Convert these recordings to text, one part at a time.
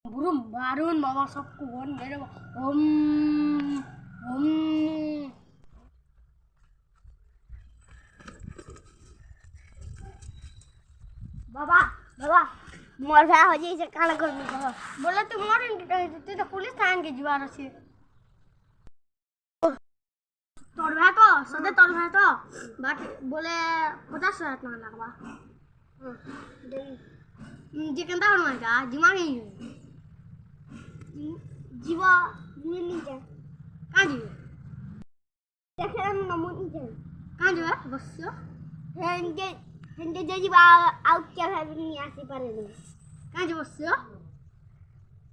बुरुम बारून बाबा सबको वन मेरे ओम ओम बाबा बाबा मोर भाई हो जाई से काला कर बाबा बोले तू मोर तू तो पुलिस थाना के जीवार আছে তোর ভাই তো সদে তোর ভাই তো বাকি বলে 50,000 টাকা লাগবা যে কেনটা হল মাইকা জিমা নেই जीवा ये नहीं जाए कहाँ जीवे देखे हम नमून नहीं जाए कहाँ जीवा बस हंडे जे जीवा आउट क्या है नहीं आसी पर नहीं कहाँ जीवा बस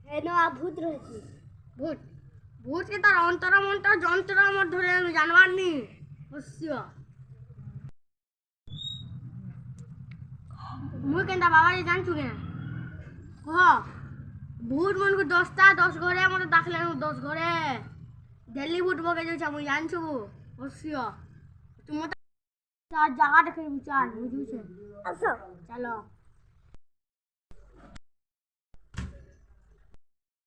है ना भूत रहती भूत भूत के तार अंतरा मंतरा जंतरा मत धरे जानवर नहीं बस मुझे कहता बाबा ये जान चुके हैं कहाँ भूत मन को 10 घरे मत दाखले 10 घरे दिल्ली भूत बगे जो छा मुई जानछु बसियो तुम तो चार जगह देखे विचार बुझू छे अच्छा चलो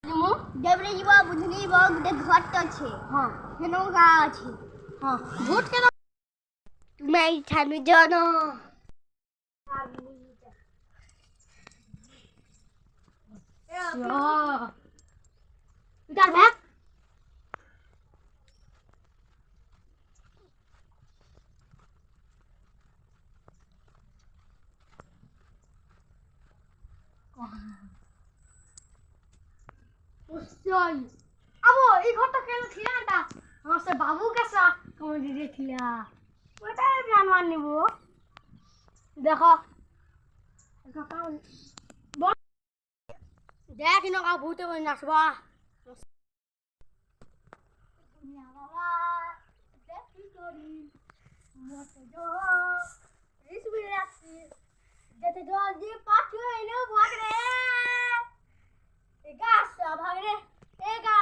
मु देवरे जीवा बुझनी बग दे घट छे हां केनो गा अछि हां भूत के तुम्हें ठानु जानो Udah, Bek. Usoy. Abo, এই ঘরটা কেন ছিলাটা? আমার সে বাবু কাছে কোন দিদি ছিলা। ওটা জানবার নিব। দেখো। দেখো কাউন। देख इन का भूत को नसवा दुनिया बाबा देख की स्टोरी मत जो इस विरासी जते जो जी पाछो इने भाग रे ए गास भाग रे ए गा